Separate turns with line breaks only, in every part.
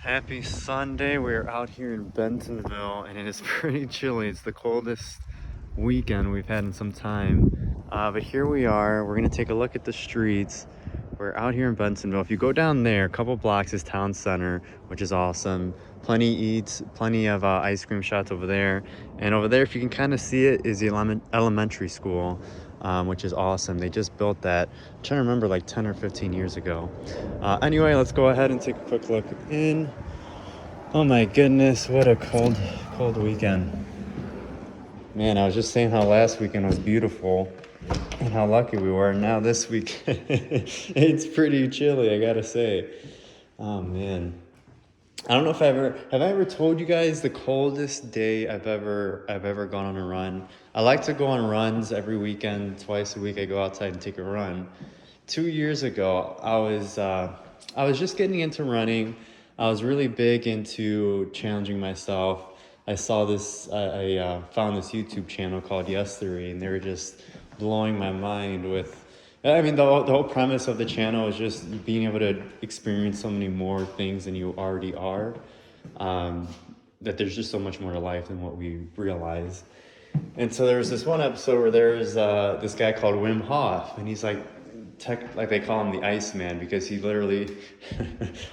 Happy Sunday. We're out here in Bensenville and it is pretty chilly. It's the coldest weekend we've had in some time. But here we are. We're going to take a look at the streets. We're out here in Bensenville. If you go down there, a couple blocks is town center, which is awesome. Plenty eats, plenty of ice cream shops over there. And over there, if you can kind of see it, is the elementary school, which is awesome. They just built that, I'm trying to remember, like 10 or 15 years ago. Anyway, let's go ahead and take a quick look in. Oh my goodness, what a cold weekend. Man, I was just saying how last weekend was beautiful and how lucky we were. Now this week, it's pretty chilly, I gotta say. Oh man. I don't know if have I ever told you guys the coldest day I've ever gone on a run. I like to go on runs every weekend, twice a week I go outside and take a run. 2 years ago, I was just getting into running. I was really big into challenging myself. I found this YouTube channel called Yes Theory, and they were just blowing my mind with, I mean, the whole premise of the channel is just being able to experience so many more things than you already are. That there's just so much more to life than what we realize. And so there was this one episode where there's this guy called Wim Hof, and he's like they call him the Iceman because he literally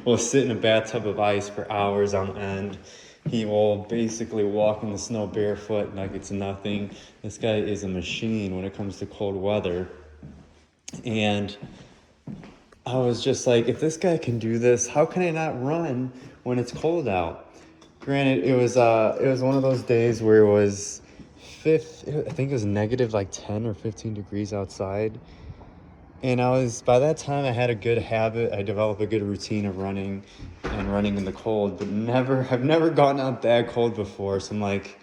will sit in a bathtub of ice for hours on end. He will basically walk in the snow barefoot like it's nothing. This guy is a machine when it comes to cold weather. And I was just like, if this guy can do this, how can I not run when it's cold out? Granted, it was one of those days where it was I think it was negative like 10 or 15 degrees outside. And by that time I had a good habit. I developed a good routine of running in the cold, but I've never gotten out that cold before. So I'm like,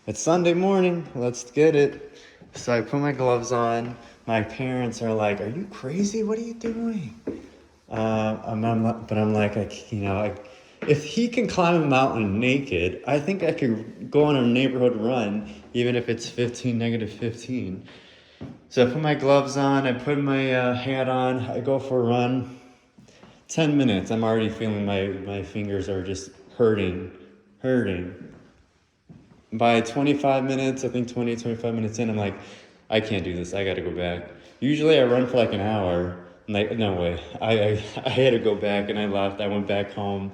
it's Sunday morning, let's get it. So I put my gloves on. My parents are like, are you crazy? What are you doing? I'm like, if he can climb a mountain naked, I think I could go on a neighborhood run, even if it's negative 15. So I put my gloves on, I put my hat on, I go for a run. 10 minutes, I'm already feeling my fingers are just hurting. By 25 minutes, I think 25 minutes in, I'm like, I can't do this, I gotta go back. Usually I run for like an hour. I'm like, no way. I had to go back, and I left. I went back home,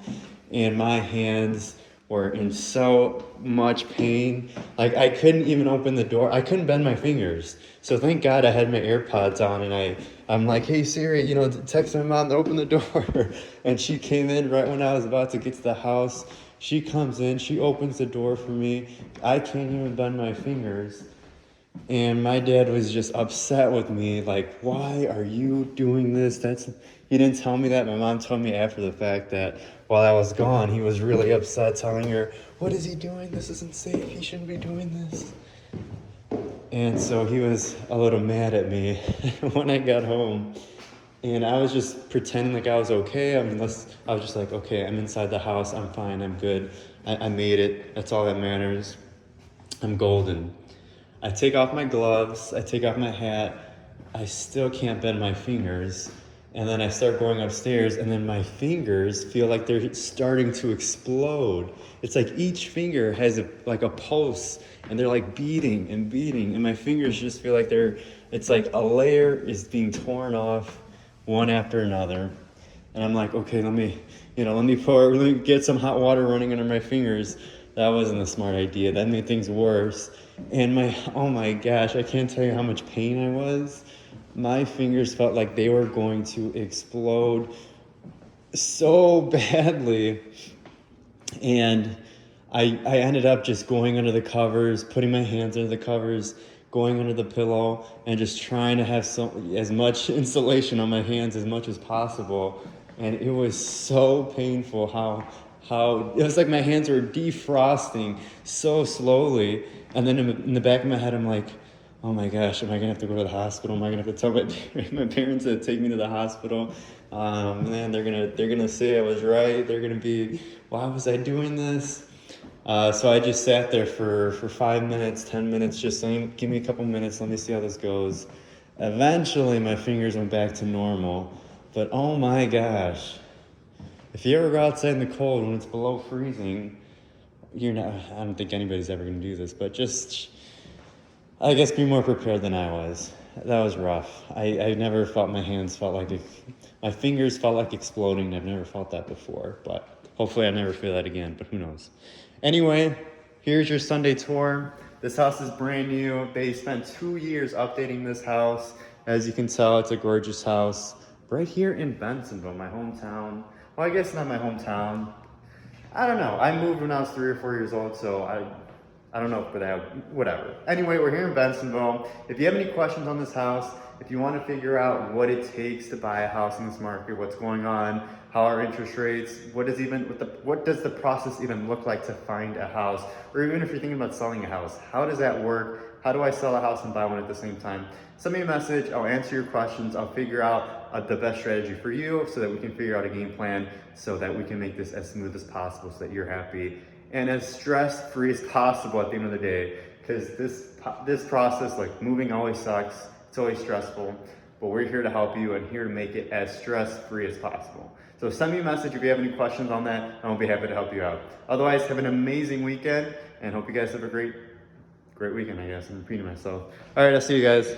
and my hands were in so much pain. Like I couldn't even open the door. I couldn't bend my fingers. So thank God I had my AirPods on, and I'm like, hey Siri, text my mom to open the door. And she came in right when I was about to get to the house. She comes in, she opens the door for me. I can't even bend my fingers. And my dad was just upset with me, like, why are you doing this? He didn't tell me that. My mom told me after the fact that while I was gone, he was really upset, telling her, what is he doing? This isn't safe. He shouldn't be doing this. And so he was a little mad at me when I got home. And I was just pretending like I was okay. I was just like, okay, I'm inside the house. I'm fine. I'm good. I made it. That's all that matters. I'm golden. I take off my gloves, I take off my hat, I still can't bend my fingers, and then I start going upstairs, and then my fingers feel like they're starting to explode. It's like each finger has a pulse, and they're like beating, and my fingers just feel like it's like a layer is being torn off one after another. And I'm like, okay, let me get some hot water running under my fingers. That wasn't a smart idea. That made things worse. And oh my gosh, I can't tell you how much pain I was. My fingers felt like they were going to explode so badly. And I ended up just going under the covers, putting my hands under the covers, going under the pillow, and just trying to have as much insulation on my hands as much as possible. And it was so painful how it was like my hands were defrosting so slowly. And then in the back of my head, I'm like, oh my gosh, am I gonna have to go to the hospital? Am I gonna have to tell my parents to take me to the hospital? Man, they're gonna say I was right. They're gonna be, why was I doing this? So I just sat there for 5 minutes, 10 minutes, just saying, give me a couple minutes, let me see how this goes. Eventually, my fingers went back to normal. But oh my gosh, if you ever go outside in the cold when it's below freezing, you're not, I don't think anybody's ever gonna do this, but just, I guess be more prepared than I was. That was rough. I never felt my hands felt like, my fingers felt like exploding. I've never felt that before, but hopefully I never feel that again, but who knows. Anyway, here's your Sunday tour. This house is brand new. They spent 2 years updating this house. As you can tell, it's a gorgeous house right here in Bensenville, my hometown. Well, I guess not my hometown. I don't know. I moved when I was 3 or 4 years old, so I don't know if that, whatever. Anyway, we're here in Bensenville. If you have any questions on this house, if you want to figure out what it takes to buy a house in this market, what's going on, how are interest rates, what does the process even look like to find a house, or even if you're thinking about selling a house, how does that work? How do I sell a house and buy one at the same time? Send me a message. I'll answer your questions. I'll figure out the best strategy for you so that we can figure out a game plan so that we can make this as smooth as possible so that you're happy and as stress-free as possible at the end of the day, because this process, like moving, always sucks. It's always stressful, but we're here to help you and here to make it as stress-free as possible. So send me a message if you have any questions on that, and I'll be happy to help you out. Otherwise, have an amazing weekend, and hope you guys have a great weekend, I guess. I'm repeating myself. All right, I'll see you guys.